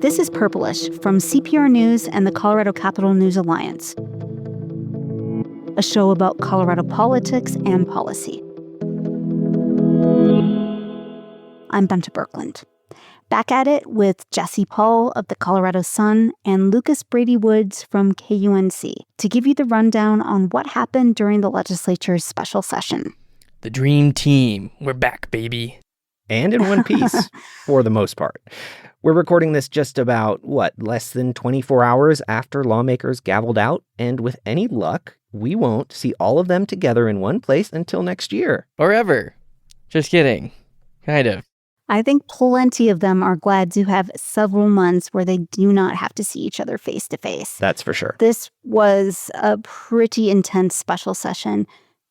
This is Purplish from CPR News and the Colorado Capital News Alliance, a show about Colorado politics and policy. I'm Benta Birkeland. Back at it with Jesse Paul of the Colorado Sun and Lucas Brady Woods from KUNC to give you the rundown on what happened during the legislature's special session. The dream team. We're back, baby. And in one piece, for the most part. We're recording this just about, less than 24 hours after lawmakers gavelled out, and with any luck, we won't see all of them together in one place until next year. Or ever. Just kidding. Kind of. I think plenty of them are glad to have several months where they do not have to see each other face to face. That's for sure. This was a pretty intense special session.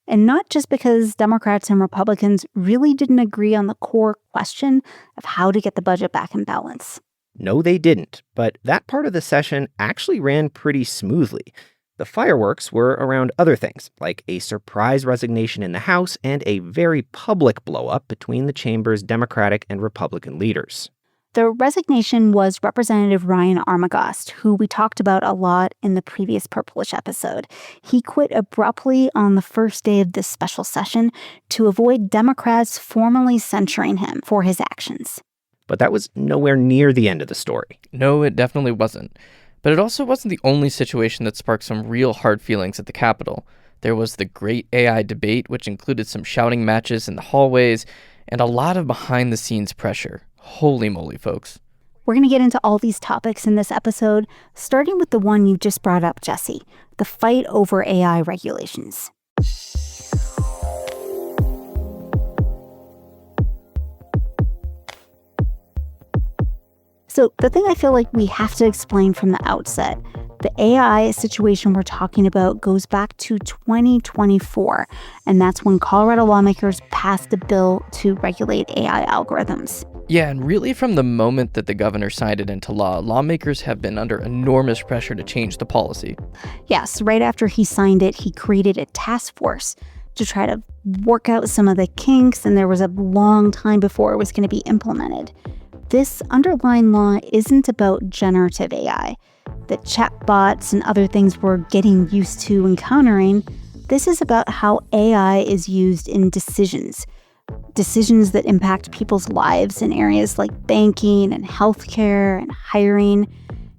And not just because Democrats and Republicans really didn't agree on the core question of how to get the budget back in balance. No, they didn't. But that part of the session actually ran pretty smoothly. The fireworks were around other things, like a surprise resignation in the House and a very public blow-up between the chamber's Democratic and Republican leaders. The resignation was Representative Ryan Armagost, who we talked about a lot in the previous Purplish episode. He quit abruptly on the first day of this special session to avoid Democrats formally censuring him for his actions. But that was nowhere near the end of the story. No, it definitely wasn't. But it also wasn't the only situation that sparked some real hard feelings at the Capitol. There was the great AI debate, which included some shouting matches in the hallways and a lot of behind-the-scenes pressure. Holy moly, folks. We're going to get into all these topics in this episode, starting with the one you just brought up, Jesse, the fight over AI regulations. So the thing I feel like we have to explain from the outset, the AI situation we're talking about goes back to 2024, and that's when Colorado lawmakers passed a bill to regulate AI algorithms. Yeah, and really from the moment that the governor signed it into law, lawmakers have been under enormous pressure to change the policy. Yes, right after he signed it, he created a task force to try to work out some of the kinks, and there was a long time before it was going to be implemented. This underlying law isn't about generative AI, the chatbots and other things we're getting used to encountering. This is about how AI is used in decisions that impact people's lives in areas like banking and healthcare and hiring.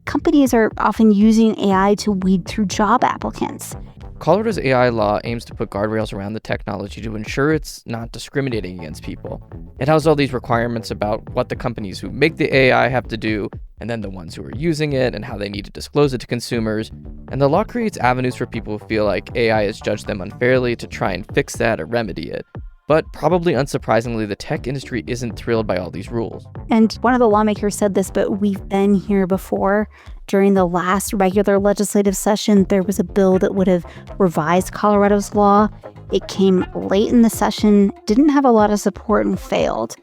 Companies are often using AI to weed through job applicants. Colorado's AI law aims to put guardrails around the technology to ensure it's not discriminating against people. It has all these requirements about what the companies who make the AI have to do, and then the ones who are using it and how they need to disclose it to consumers. And the law creates avenues for people who feel like AI has judged them unfairly to try and fix that or remedy it. But probably unsurprisingly, the tech industry isn't thrilled by all these rules. And one of the lawmakers said this, but we've been here before. During the last regular legislative session, there was a bill that would have revised Colorado's law. It came late in the session, didn't have a lot of support, and failed.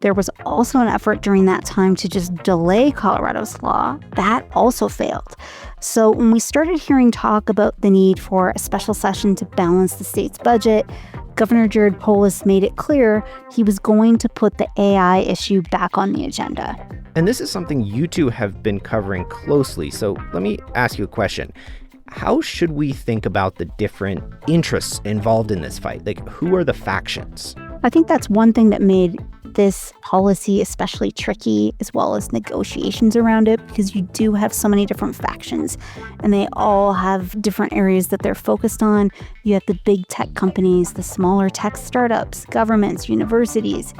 There was also an effort during that time to just delay Colorado's law. That also failed. So when we started hearing talk about the need for a special session to balance the state's budget, Governor Jared Polis made it clear he was going to put the AI issue back on the agenda. And this is something you two have been covering closely, so let me ask you a question. How should we think about the different interests involved in this fight? Like, who are the factions? I think that's one thing that made this policy especially tricky, as well as negotiations around it, because you do have so many different factions, and they all have different areas that they're focused on. You have the big tech companies, the smaller tech startups, governments, universities,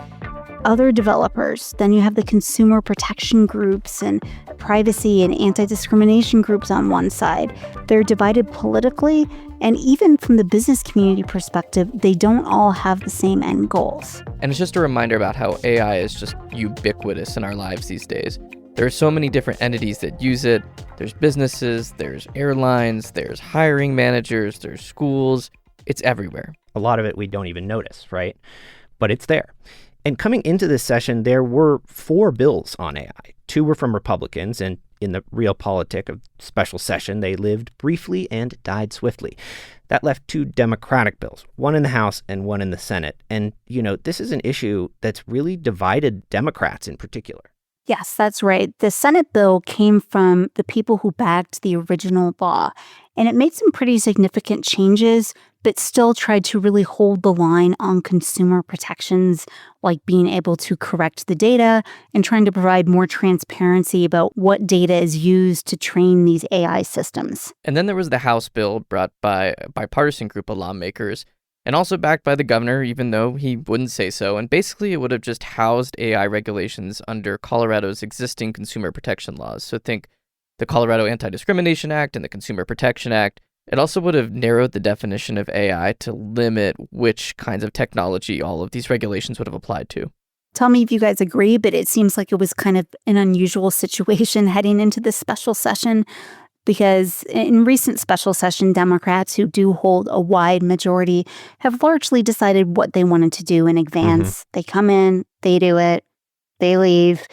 other developers. Then you have the consumer protection groups and privacy and anti-discrimination groups on one side. They're divided politically, and even from the business community perspective, they don't all have the same end goals. And it's just a reminder about how AI is just ubiquitous in our lives these days. There are so many different entities that use it. There's businesses, there's airlines, there's hiring managers, there's schools. It's everywhere. A lot of it we don't even notice, right? But it's there. And coming into this session, there were 4 bills on AI. 2 were from Republicans, and in the realpolitik of special session, they lived briefly and died swiftly. That left 2 Democratic bills, one in the House and one in the Senate. And, this is an issue that's really divided Democrats in particular. Yes, that's right. The Senate bill came from the people who backed the original law, and it made some pretty significant changes, but still tried to really hold the line on consumer protections, like being able to correct the data and trying to provide more transparency about what data is used to train these AI systems. And then there was the House bill brought by a bipartisan group of lawmakers and also backed by the governor, even though he wouldn't say so. And basically, it would have just housed AI regulations under Colorado's existing consumer protection laws. So think the Colorado Anti-Discrimination Act and the Consumer Protection Act. It also would have narrowed the definition of AI to limit which kinds of technology all of these regulations would have applied to. Tell me if you guys agree, but it seems like it was kind of an unusual situation heading into this special session. Because in recent special session, Democrats who do hold a wide majority have largely decided what they wanted to do in advance. They come in, they do it, they leave.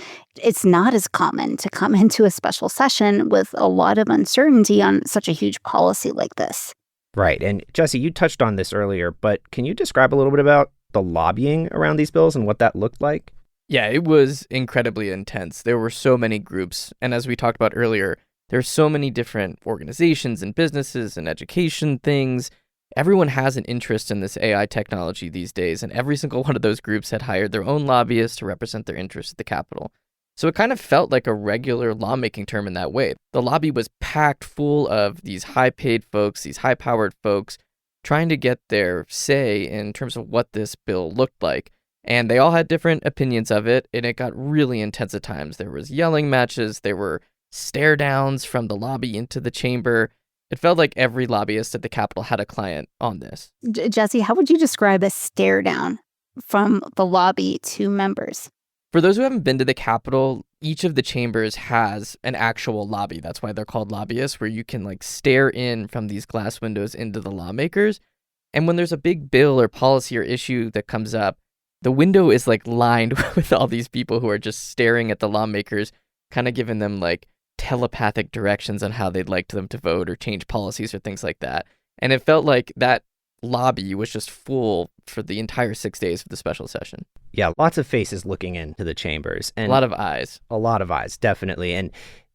It's not as common to come into a special session with a lot of uncertainty on such a huge policy like this. Right. And Jesse, you touched on this earlier, but can you describe a little bit about the lobbying around these bills and what that looked like? Yeah, it was incredibly intense. There were so many groups. And as we talked about earlier, there's so many different organizations and businesses and education things. Everyone has an interest in this AI technology these days, and every single one of those groups had hired their own lobbyists to represent their interests at the Capitol. So it kind of felt like a regular lawmaking term in that way. The lobby was packed full of these high-paid folks, these high-powered folks, trying to get their say in terms of what this bill looked like. And they all had different opinions of it, and it got really intense at times. There was yelling matches, there were stare downs from the lobby into the chamber. It felt like every lobbyist at the Capitol had a client on this. Jesse, how would you describe a stare down from the lobby to members? For those who haven't been to the Capitol, each of the chambers has an actual lobby. That's why they're called lobbyists, where you can stare in from these glass windows into the lawmakers. And when there's a big bill or policy or issue that comes up, the window is lined with all these people who are just staring at the lawmakers, kind of giving them telepathic directions on how they'd like them to vote or change policies or things like that. And it felt like that lobby was just full for the entire 6 days of the special session. Yeah, lots of faces looking into the chambers. And a lot of eyes. A lot of eyes, definitely. And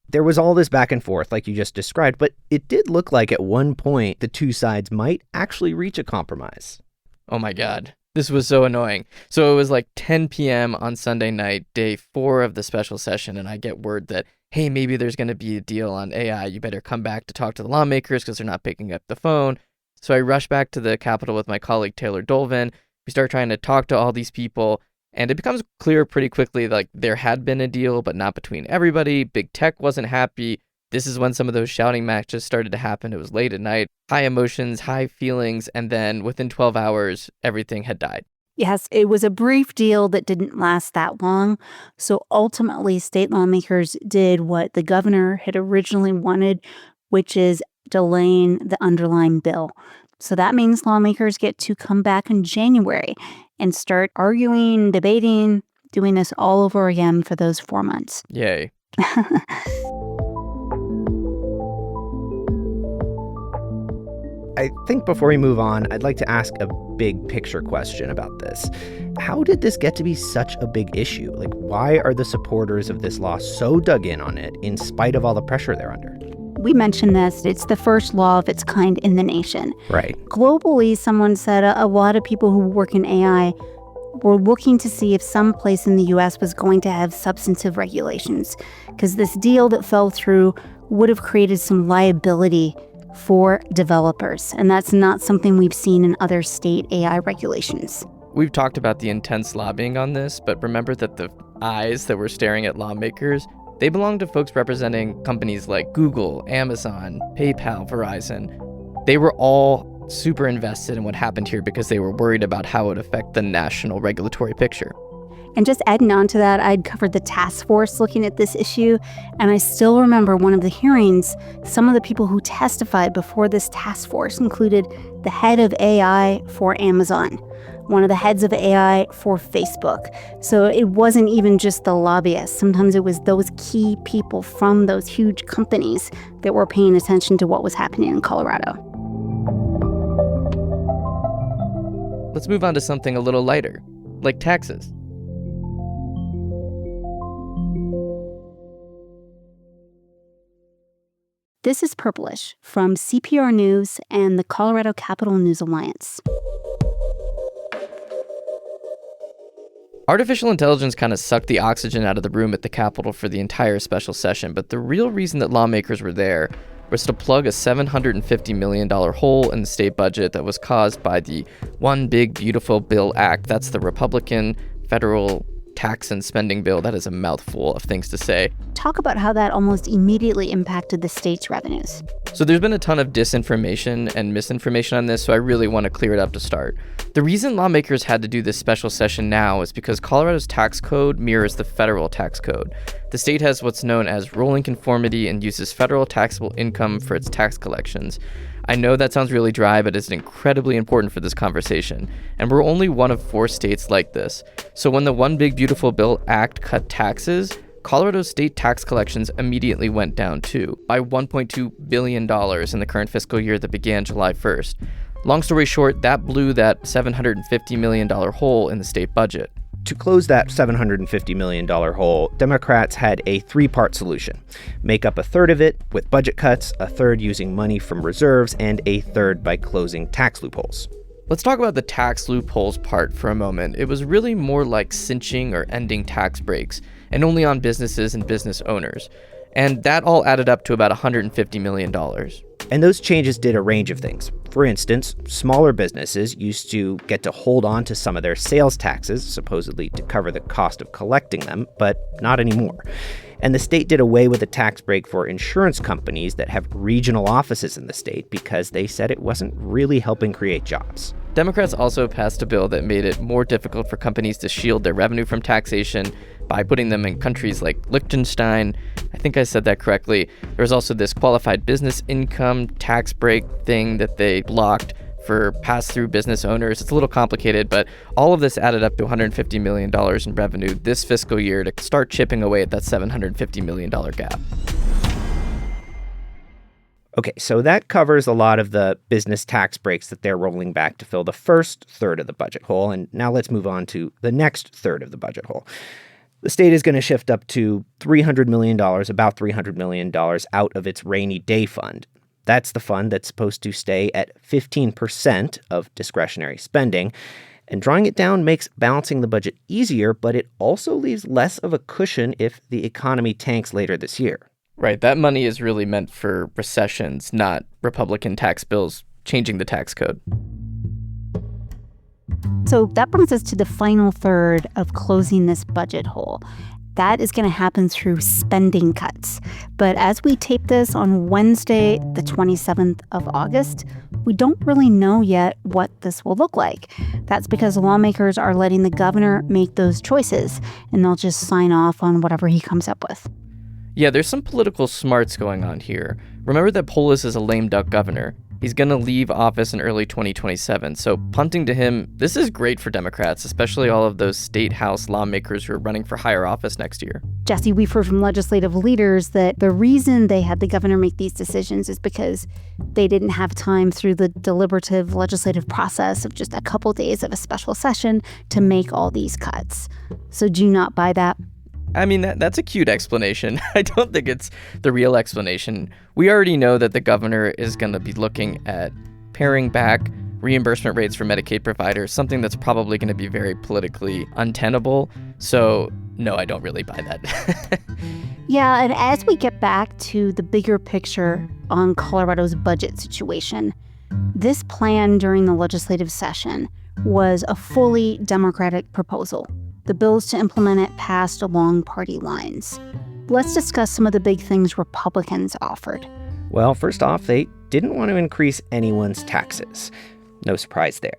there was all this back and forth like you just described, but it did look like at one point the two sides might actually reach a compromise. Oh my God. This was so annoying. So it was 10 p.m. on Sunday night, day 4 of the special session, and I get word that, hey, maybe there's going to be a deal on AI. You better come back to talk to the lawmakers because they're not picking up the phone. So I rush back to the Capitol with my colleague Taylor Dolvin. We start trying to talk to all these people, and it becomes clear pretty quickly there had been a deal, but not between everybody. Big tech wasn't happy. This is when some of those shouting matches started to happen. It was late at night, high emotions, high feelings, and then within 12 hours, everything had died. Yes, it was a brief deal that didn't last that long. So ultimately, state lawmakers did what the governor had originally wanted, which is delaying the underlying bill. So that means lawmakers get to come back in January and start arguing, debating, doing this all over again for those 4 months. Yay. I think before we move on, I'd like to ask a big picture question about this. How did this get to be such a big issue? Why are the supporters of this law so dug in on it in spite of all the pressure they're under? We mentioned this. It's the first law of its kind in the nation. Right. Globally, someone said a lot of people who work in AI were looking to see if some place in the U.S. was going to have substantive regulations, because this deal that fell through would have created some liability for developers. And that's not something we've seen in other state AI regulations. We've talked about the intense lobbying on this, but remember that the eyes that were staring at lawmakers, they belong to folks representing companies like Google, Amazon, PayPal, Verizon. They were all super invested in what happened here because they were worried about how it would affect the national regulatory picture. And just adding on to that, I'd covered the task force looking at this issue, and I still remember one of the hearings, some of the people who testified before this task force included the head of AI for Amazon, one of the heads of AI for Facebook. So it wasn't even just the lobbyists. Sometimes it was those key people from those huge companies that were paying attention to what was happening in Colorado. Let's move on to something a little lighter, like taxes. This is Purplish from CPR News and the Colorado Capital News Alliance. Artificial intelligence kind of sucked the oxygen out of the room at the Capitol for the entire special session, but the real reason that lawmakers were there was to plug a $750 million hole in the state budget that was caused by the One Big Beautiful Bill Act. That's the Republican federal tax and spending bill. That is a mouthful of things to say. Talk about how that almost immediately impacted the state's revenues. So there's been a ton of disinformation and misinformation on this, so I really want to clear it up to start. The reason lawmakers had to do this special session now is because Colorado's tax code mirrors the federal tax code. The state has what's known as rolling conformity and uses federal taxable income for its tax collections. I know that sounds really dry, but it's incredibly important for this conversation. And we're only one of 4 states like this. So when the One Big Beautiful Bill Act cut taxes, Colorado's state tax collections immediately went down too, by $1.2 billion in the current fiscal year that began July 1st. Long story short, that blew that $750 million hole in the state budget. To close that $750 million hole, Democrats had a 3-part solution. Make up a third of it with budget cuts, a third using money from reserves, and a third by closing tax loopholes. Let's talk about the tax loopholes part for a moment. It was really more like cinching or ending tax breaks, and only on businesses and business owners. And that all added up to about $150 million. And those changes did a range of things. For instance, smaller businesses used to get to hold on to some of their sales taxes, supposedly to cover the cost of collecting them, but not anymore. And the state did away with a tax break for insurance companies that have regional offices in the state because they said it wasn't really helping create jobs. Democrats also passed a bill that made it more difficult for companies to shield their revenue from taxation by putting them in countries like Liechtenstein. I think I said that correctly. There was also this qualified business income tax break thing that they blocked for pass-through business owners. It's a little complicated, but all of this added up to $150 million in revenue this fiscal year to start chipping away at that $750 million gap. Okay, so that covers a lot of the business tax breaks that they're rolling back to fill the first third of the budget hole. And now let's move on to the next third of the budget hole. The state is going to shift up to $300 million, about $300 million out of its rainy day fund. That's the fund that's supposed to stay at 15% of discretionary spending. And drawing it down makes balancing the budget easier, but it also leaves less of a cushion if the economy tanks later this year. Right, that money is really meant for recessions, not Republican tax bills changing the tax code. So that brings us to the final third of closing this budget hole. That is going to happen through spending cuts. But as we tape this on Wednesday, the 27th of August, we don't really know yet what this will look like. That's because lawmakers are letting the governor make those choices, and they'll just sign off on whatever he comes up with. Yeah, there's some political smarts going on here. Remember that Polis is a lame duck governor. He's going to leave office in early 2027, so punting to him, this is great for Democrats, especially all of those state house lawmakers who are running for higher office next year. Jesse, we've heard from legislative leaders that the reason they had the governor make these decisions is because they didn't have time through the deliberative legislative process of just a couple days of a special session to make all these cuts. So do you not buy that? I mean, that's a cute explanation. I don't think it's the real explanation. We already know that the governor is going to be looking at paring back reimbursement rates for Medicaid providers, something that's probably going to be very politically untenable. So, no, I don't really buy that. Yeah, and as we get back to the bigger picture on Colorado's budget situation, this plan during the legislative session was a fully Democratic proposal. The bills to implement it passed along party lines. Let's discuss some of the big things Republicans offered. Well, first off, they didn't want to increase anyone's taxes. No surprise there.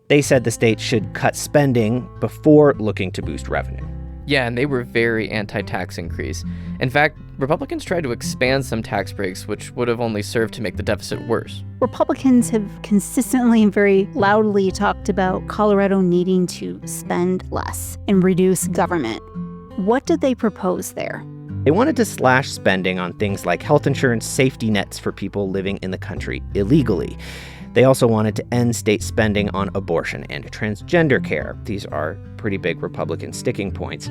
They said the state should cut spending before looking to boost revenue. Yeah, and they were very anti-tax increase. In fact, Republicans tried to expand some tax breaks, which would have only served to make the deficit worse. Republicans have consistently and very loudly talked about Colorado needing to spend less and reduce government. What did they propose there? They wanted to slash spending on things like health insurance safety nets for people living in the country illegally. They also wanted to end state spending on abortion and transgender care. These are pretty big Republican sticking points.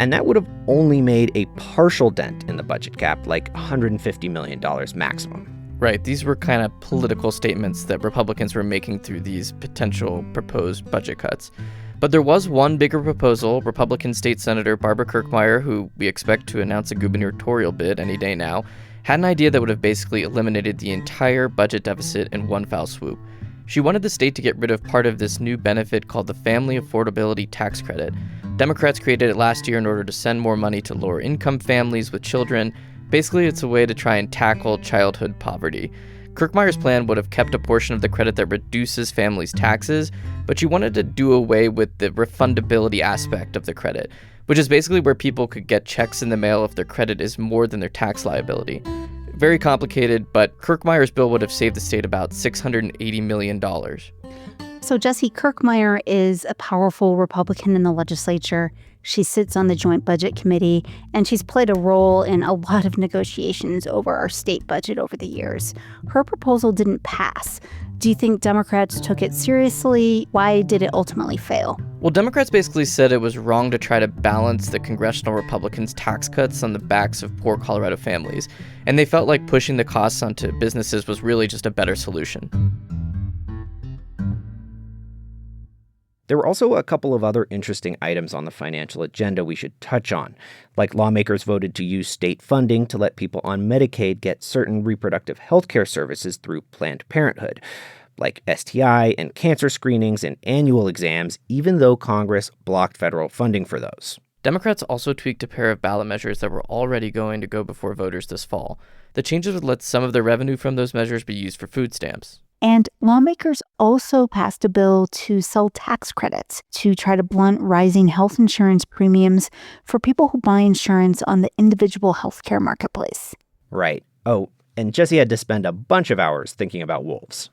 And that would have only made a partial dent in the budget cap, like $150 million maximum. Right, these were kind of political statements that Republicans were making through these potential proposed budget cuts. But there was one bigger proposal. Republican State Senator Barbara Kirkmeyer, who we expect to announce a gubernatorial bid any day now, had an idea that would have basically eliminated the entire budget deficit in one foul swoop. She wanted the state to get rid of part of this new benefit called the Family Affordability Tax Credit. Democrats created it last year in order to send more money to lower-income families with children. Basically, it's a way to try and tackle childhood poverty. Kirkmeyer's plan would have kept a portion of the credit that reduces families' taxes, but she wanted to do away with the refundability aspect of the credit, which is basically where people could get checks in the mail if their credit is more than their tax liability. Very complicated, but Kirkmeyer's bill would have saved the state about $680 million. So Jesse, Kirkmeyer is a powerful Republican in the legislature. She sits on the Joint Budget Committee, and she's played a role in a lot of negotiations over our state budget over the years. Her proposal didn't pass. Do you think Democrats took it seriously? Why did it ultimately fail? Well, Democrats basically said it was wrong to try to balance the Congressional Republicans' tax cuts on the backs of poor Colorado families, and they felt like pushing the costs onto businesses was really just a better solution. There were also a couple of other interesting items on the financial agenda we should touch on, like lawmakers voted to use state funding to let people on Medicaid get certain reproductive health care services through Planned Parenthood, like STI and cancer screenings and annual exams, even though Congress blocked federal funding for those. Democrats also tweaked a pair of ballot measures that were already going to go before voters this fall. The changes would let some of the revenue from those measures be used for food stamps. And lawmakers also passed a bill to sell tax credits to try to blunt rising health insurance premiums for people who buy insurance on the individual healthcare marketplace. Right. Oh, and Jesse had to spend a bunch of hours thinking about wolves.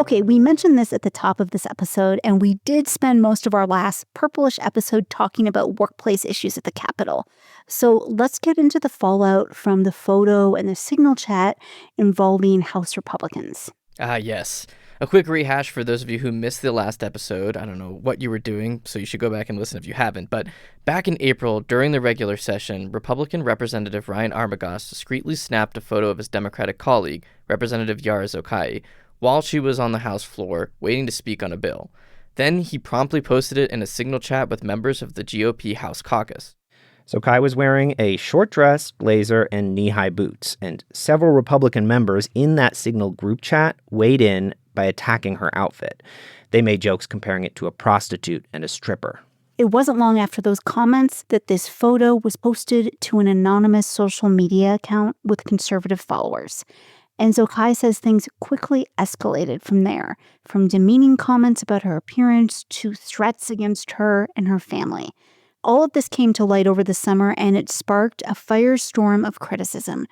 Okay, we mentioned this at the top of this episode, and we did spend most of our last Purplish episode talking about workplace issues at the Capitol. So let's get into the fallout from the photo and the signal chat involving House Republicans. Yes. A quick rehash for those of you who missed the last episode. I don't know what you were doing, so you should go back and listen if you haven't. But back in April, during the regular session, Republican Representative Ryan Armagost discreetly snapped a photo of his Democratic colleague, Representative Yara Zokai, while she was on the House floor waiting to speak on a bill. Then he promptly posted it in a signal chat with members of the GOP House caucus. Zokai was wearing a short dress, blazer, and knee-high boots, and several Republican members in that Signal group chat weighed in by attacking her outfit. They made jokes comparing it to a prostitute and a stripper. It wasn't long after those comments that this photo was posted to an anonymous social media account with conservative followers. And Zokai says things quickly escalated from there, from demeaning comments about her appearance to threats against her and her family. All of this came to light over the summer, and it sparked a firestorm of criticism.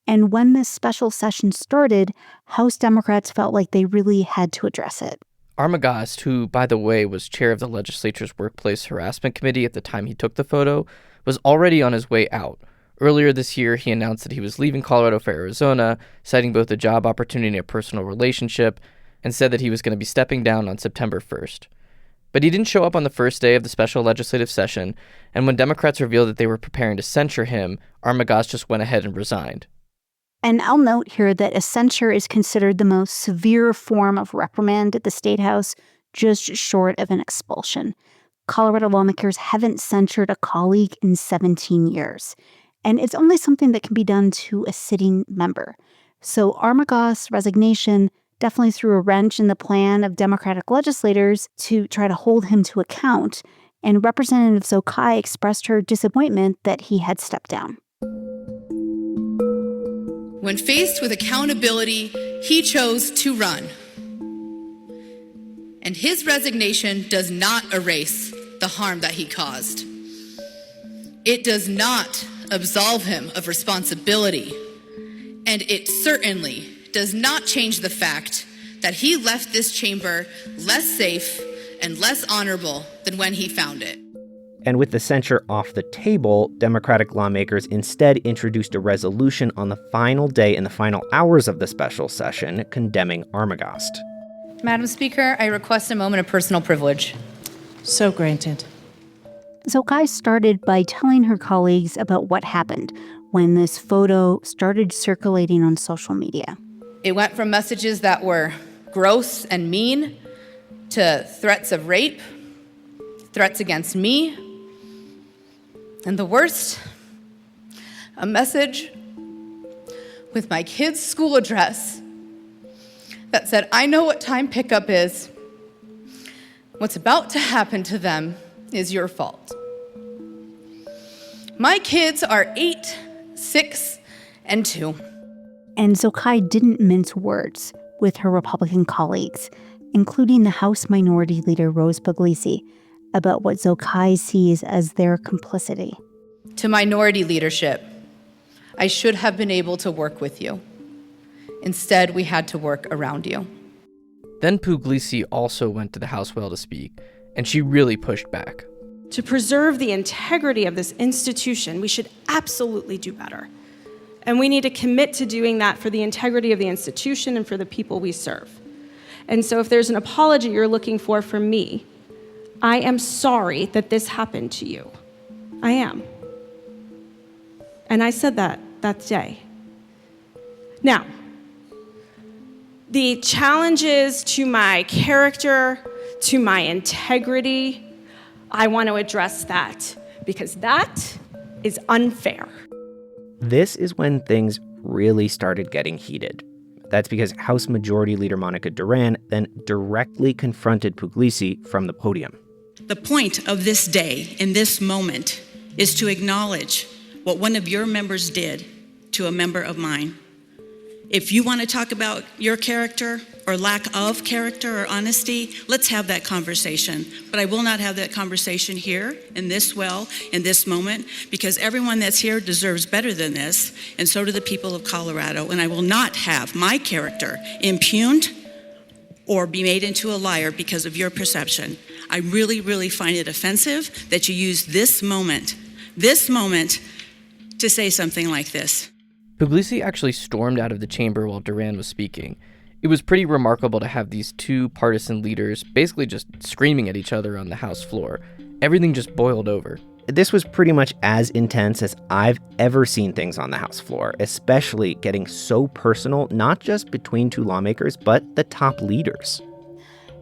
And when this special session started, House Democrats felt like they really had to address it. Armagost, who, by the way, was chair of the legislature's Workplace Harassment Committee at the time he took the photo, was already on his way out. Earlier this year, he announced that he was leaving Colorado for Arizona, citing both a job opportunity and a personal relationship, and said that he was going to be stepping down on September 1st. But he didn't show up on the first day of the special legislative session, and when Democrats revealed that they were preparing to censure him, Armagost just went ahead and resigned. And I'll note here that a censure is considered the most severe form of reprimand at the State House, just short of an expulsion. Colorado lawmakers haven't censured a colleague in 17 years. And it's only something that can be done to a sitting member. So Armagost's resignation definitely threw a wrench in the plan of Democratic legislators to try to hold him to account. And Representative Zokai expressed her disappointment that he had stepped down. When faced with accountability, he chose to run. And his resignation does not erase the harm that he caused. It does not absolve him of responsibility, and it certainly does not change the fact that he left this chamber less safe and less honorable than when he found it. And with the censure off the table, Democratic lawmakers instead introduced a resolution on the final day and the final hours of the special session condemning Armagost. Madam Speaker, I request a moment of personal privilege. So granted. Zochai started by telling her colleagues about what happened when this photo started circulating on social media. It went from messages that were gross and mean to threats of rape, threats against me, and the worst, a message with my kid's school address that said, "I know what time pickup is. What's about to happen to them is your fault." My kids are 8, 6, and 2. And Zochai didn't mince words with her Republican colleagues, including the House Minority Leader Rose Puglisi, about what Zochai sees as their complicity. To minority leadership, I should have been able to work with you. Instead, we had to work around you. Then Puglisi also went to the House well to speak, and she really pushed back. To preserve the integrity of this institution, we should absolutely do better. And we need to commit to doing that for the integrity of the institution and for the people we serve. And so if there's an apology you're looking for from me, I am sorry that this happened to you. I am. And I said that day. Now, the challenges to my character, to my integrity, I want to address that because that is unfair. This is when things really started getting heated. That's because House Majority Leader Monica Duran then directly confronted Puglisi from the podium. The point of this day, in this moment, is to acknowledge what one of your members did to a member of mine. If you want to talk about your character or lack of character or honesty, let's have that conversation. But I will not have that conversation here in this in this moment, because everyone that's here deserves better than this, and so do the people of Colorado. And I will not have my character impugned or be made into a liar because of your perception. I really, really find it offensive that you use this moment to say something like this. Puglisi actually stormed out of the chamber while Duran was speaking. It was pretty remarkable to have these two partisan leaders basically just screaming at each other on the House floor. Everything just boiled over. This was pretty much as intense as I've ever seen things on the House floor, especially getting so personal, not just between two lawmakers, but the top leaders.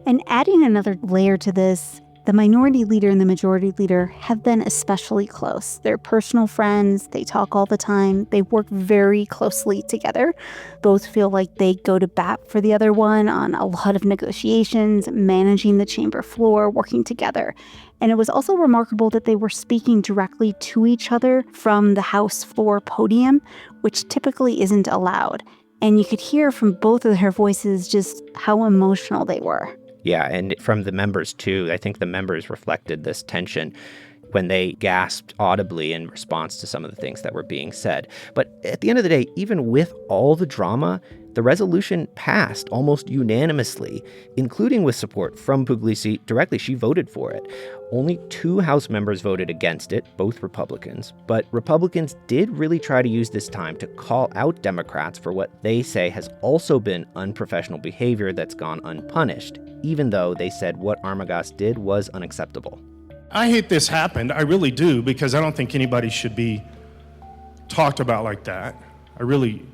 And adding another layer to this, the minority leader and the majority leader have been especially close. They're personal friends. They talk all the time. They work very closely together. Both feel like they go to bat for the other one on a lot of negotiations, managing the chamber floor, working together. And it was also remarkable that they were speaking directly to each other from the House floor podium, which typically isn't allowed. And you could hear from both of their voices just how emotional they were. Yeah, and from the members, too. I think the members reflected this tension when they gasped audibly in response to some of the things that were being said. But at the end of the day, even with all the drama, the resolution passed almost unanimously, including with support from Puglisi directly. She voted for it. Only 2 House members voted against it, both Republicans. But Republicans did really try to use this time to call out Democrats for what they say has also been unprofessional behavior that's gone unpunished, even though they said what Armagost did was unacceptable. I hate this happened. I really do, because I don't think anybody should be talked about like that. I really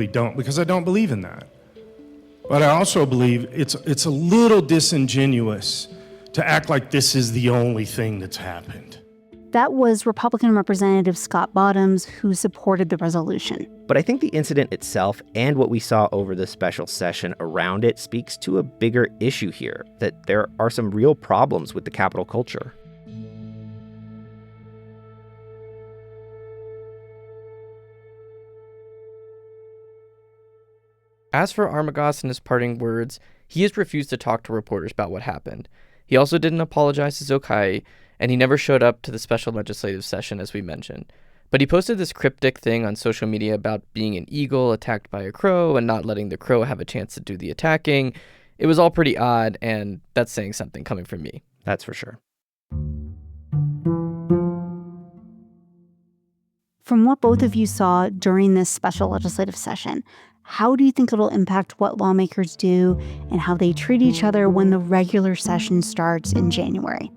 don't, because I don't believe in that. But I also believe it's a little disingenuous to act like this is the only thing that's happened. That was Republican Representative Scott Bottoms, who supported the resolution. But I think the incident itself and what we saw over the special session around it speaks to a bigger issue here, that there are some real problems with the Capitol culture. As for Armagost and his parting words, he has refused to talk to reporters about what happened. He also didn't apologize to Zochai, and he never showed up to the special legislative session, as we mentioned. But he posted this cryptic thing on social media about being an eagle attacked by a crow and not letting the crow have a chance to do the attacking. It was all pretty odd, and that's saying something coming from me. That's for sure. From what both of you saw during this special legislative session, how do you think it'll impact what lawmakers do and how they treat each other when the regular session starts in January?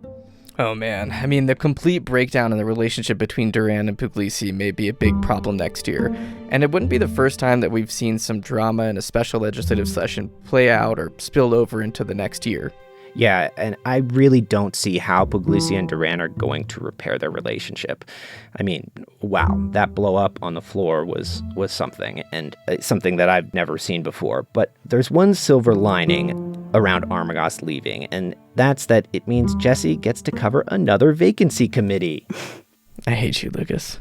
Oh man, I mean, the complete breakdown in the relationship between Duran and Puglisi may be a big problem next year, and it wouldn't be the first time that we've seen some drama in a special legislative session play out or spill over into the next year. Yeah, and I really don't see how Puglisi and Duran are going to repair their relationship. I mean, wow, that blow up on the floor was something, and something that I've never seen before. But there's one silver lining around Armagost leaving, and that's that it means Jesse gets to cover another vacancy committee. I hate you, Lucas.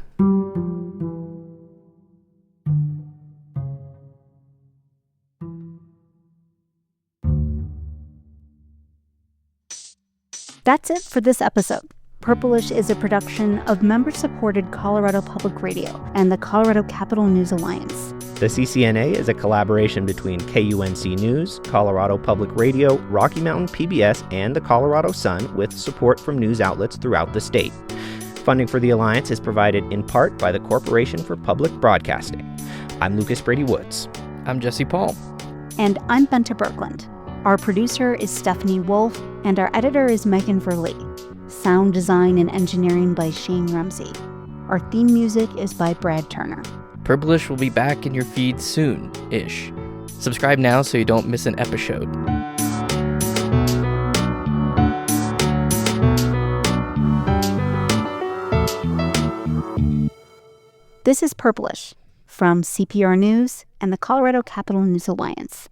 That's it for this episode. Purplish is a production of member-supported Colorado Public Radio and the Colorado Capital News Alliance. The CCNA is a collaboration between KUNC News, Colorado Public Radio, Rocky Mountain PBS, and the Colorado Sun, with support from news outlets throughout the state. Funding for the Alliance is provided in part by the Corporation for Public Broadcasting. I'm Lucas Brady Woods. I'm Jesse Paul. And I'm Benta Birkland. Our producer is Stephanie Wolf, and our editor is Megan Verlee. Sound design and engineering by Shane Rumsey. Our theme music is by Brad Turner. Purplish will be back in your feed soon-ish. Subscribe now so you don't miss an episode. This is Purplish from CPR News and the Colorado Capital News Alliance.